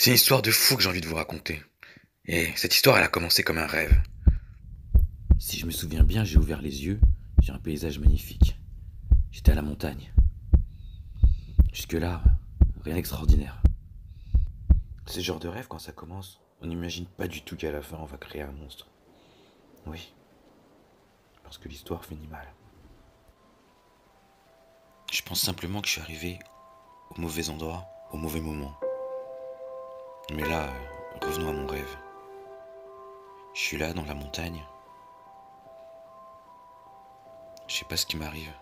C'est une histoire de fou que j'ai envie de vous raconter. Et cette histoire, elle a commencé comme un rêve. Si je me souviens bien, j'ai ouvert les yeux sur un paysage magnifique. J'étais à la montagne. Jusque-là, rien d'extraordinaire. C'est ce genre de rêve, quand ça commence, on n'imagine pas du tout qu'à la fin, on va créer un monstre. Oui, parce que l'histoire finit mal. Je pense simplement que je suis arrivé au mauvais endroit, au mauvais moment. Mais là, revenons à mon rêve. Je suis là, dans la montagne. Je sais pas ce qui m'arrive.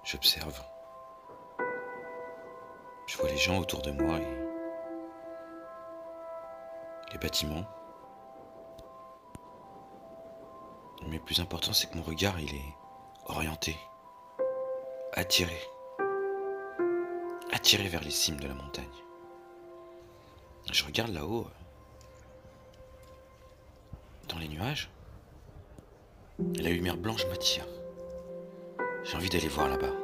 J'observe. Je vois les gens autour de moi et les bâtiments. Mais le plus important, c'est que mon regard, il est orienté, attiré. Attiré vers les cimes de la montagne. Je regarde là-haut, dans les nuages. La lumière blanche m'attire. J'ai envie d'aller voir là-bas.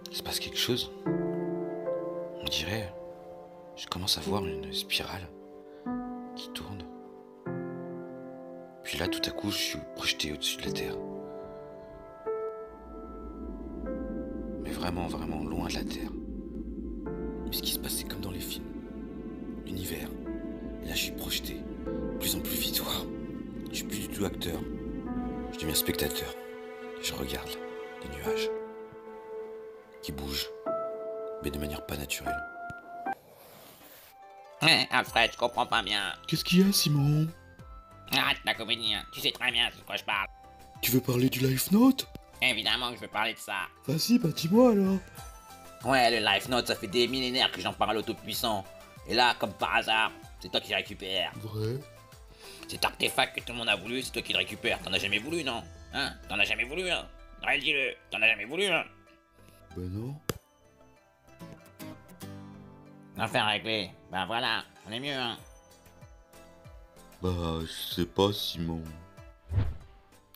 Il se passe quelque chose. On dirait, je commence à voir une spirale qui tourne. Puis là, tout à coup, je suis projeté au-dessus de la terre. Mais vraiment, vraiment loin de la terre. Mais ce qui se passe, c'est comme dans les films. L'univers. Et là, je suis projeté. De plus en plus vite. Waouh. Je suis plus du tout acteur. Je deviens spectateur. Je regarde les nuages qui bougent, mais de manière pas naturelle. Alfred, je comprends pas bien. Qu'est-ce qu'il y a, Simon? Arrête la comédie, hein. Tu sais très bien de quoi je parle. Tu veux parler du Life Note? Évidemment que je veux parler de ça. Vas-y, bah dis-moi alors. Ouais, le Life Note, ça fait des millénaires que j'en parle au tout-puissant. Et là, comme par hasard, c'est toi qui le récupères. Vrai? Cet artefact que tout le monde a voulu, c'est toi qui le récupères. T'en as jamais voulu, non? Hein? T'en as jamais voulu, hein? Ouais, dis-le, t'en as jamais voulu, hein? Ben non. Affaire réglée. Ben voilà, on est mieux, hein? Bah, je sais pas, Simon.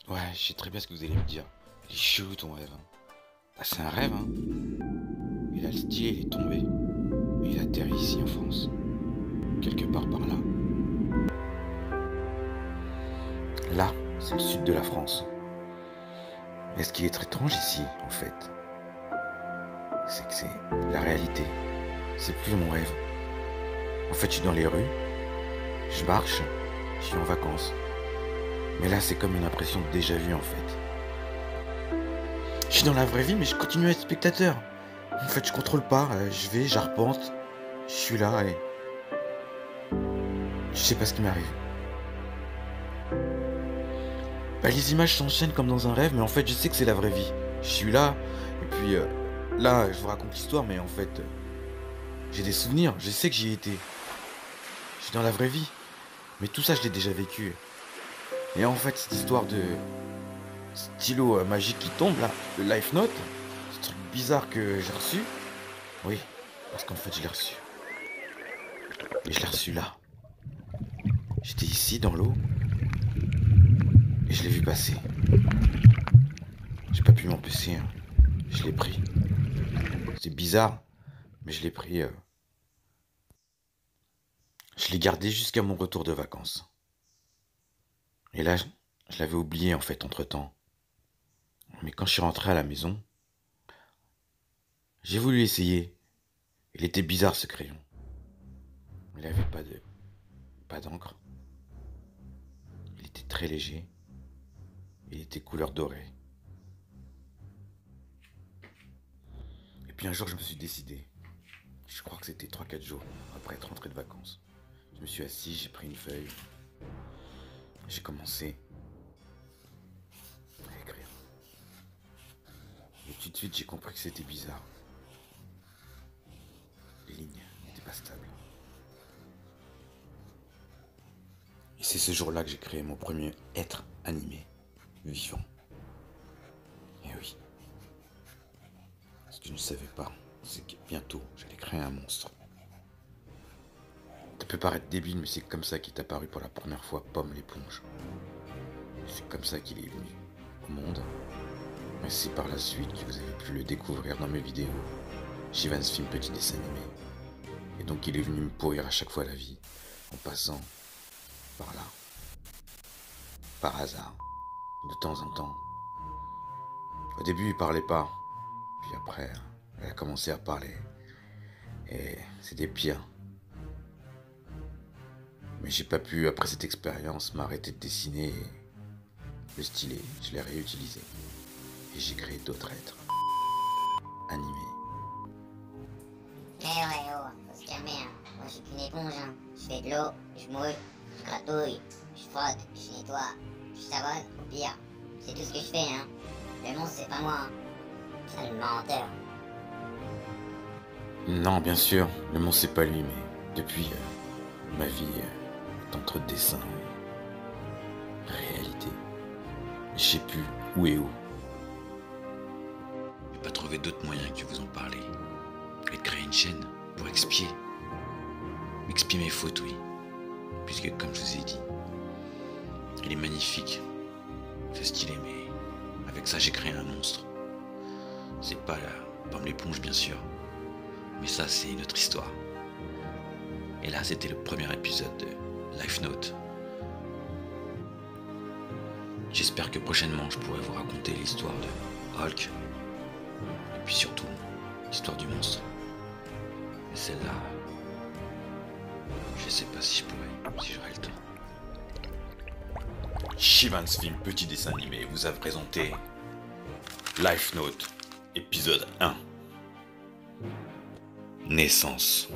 Ouais, je sais très bien ce que vous allez me dire. Il est chelou ton rêve. Ah, c'est un rêve, hein. Et là, le stylet, il est tombé. Et il atterrit ici en France. Quelque part par là. Là, c'est le sud de la France. Mais ce qui est très étrange ici, en fait, c'est que c'est la réalité. C'est plus mon rêve. En fait, je suis dans les rues. Je marche. Je suis en vacances. Mais là, c'est comme une impression de déjà-vu, en fait. Je suis dans la vraie vie, mais je continue à être spectateur. En fait, je contrôle pas. Je vais, j'arpente. Je suis là et... je sais pas ce qui m'arrive. Bah, les images s'enchaînent comme dans un rêve, mais en fait, je sais que c'est la vraie vie. Je suis là, et puis là, je vous raconte l'histoire, mais en fait, j'ai des souvenirs. Je sais que j'y ai été. Je suis dans la vraie vie. Mais tout ça, je l'ai déjà vécu. Et en fait, cette histoire de stylo magique qui tombe là, le Life Note, ce truc bizarre que j'ai reçu. Oui, parce qu'en fait, je l'ai reçu. Et je l'ai reçu là. J'étais ici, dans l'eau. Et je l'ai vu passer. J'ai pas pu m'empêcher. Hein. Je l'ai pris. C'est bizarre, mais je l'ai pris. Je l'ai gardé jusqu'à mon retour de vacances. Et là, je l'avais oublié en fait entre-temps. Mais quand je suis rentré à la maison, j'ai voulu essayer. Il était bizarre ce crayon. Il avait pas d'encre. Il était très léger. Il était couleur dorée. Et puis un jour, je me suis décidé. Je crois que c'était 3-4 jours après être rentré de vacances. Je me suis assis, j'ai pris une feuille. J'ai commencé à écrire. Et tout de suite, j'ai compris que c'était bizarre. Les lignes n'étaient pas stables. Et c'est ce jour-là que j'ai créé mon premier être animé, vivant. Et oui. Ce que je ne savais pas, c'est que bientôt, j'allais créer un monstre. Ça peut paraître débile, mais c'est comme ça qu'est apparu pour la première fois Pomme l'éponge. C'est comme ça qu'il est venu au monde. Et c'est par la suite que vous avez pu le découvrir dans mes vidéos. Shivans Film Petit Dessin Animé. Et donc il est venu me pourrir à chaque fois la vie, en passant par là. Par hasard, de temps en temps. Au début, il parlait pas. Puis après, elle a commencé à parler. Et c'était pire. Mais j'ai pas pu, après cette expérience, m'arrêter de dessiner. Et le stylet, je l'ai réutilisé. Et j'ai créé d'autres êtres. Animés. Eh ouais, oh, faut se calmer, hein. Moi, je suis qu'une éponge, hein. Je fais de l'eau, je mouille, je gratouille, je frotte, je nettoie, je savonne, au pire. C'est tout ce que je fais, hein. Le monstre, c'est pas moi, hein. C'est un menteur. Non, bien sûr, le monstre c'est pas lui, mais depuis, ma vie est entre dessin et réalité. Je sais plus où est où. J'ai pas trouvé d'autre moyen que de vous en parler. Et de créer une chaîne pour expier. Expier mes fautes, oui. Puisque, comme je vous ai dit, il est magnifique. C'est stylé, mais avec ça, j'ai créé un monstre. C'est pas la pomme l'éponge, bien sûr. Mais ça, c'est une autre histoire. Et là, c'était le premier épisode de Life Note. J'espère que prochainement, je pourrai vous raconter l'histoire de Hulk. Et puis surtout, l'histoire du monstre. Mais celle-là, je sais pas si je pourrais, si j'aurai le temps. Shivans Film Petit Dessin Animé vous a présenté Life Note, épisode 1. Naissance.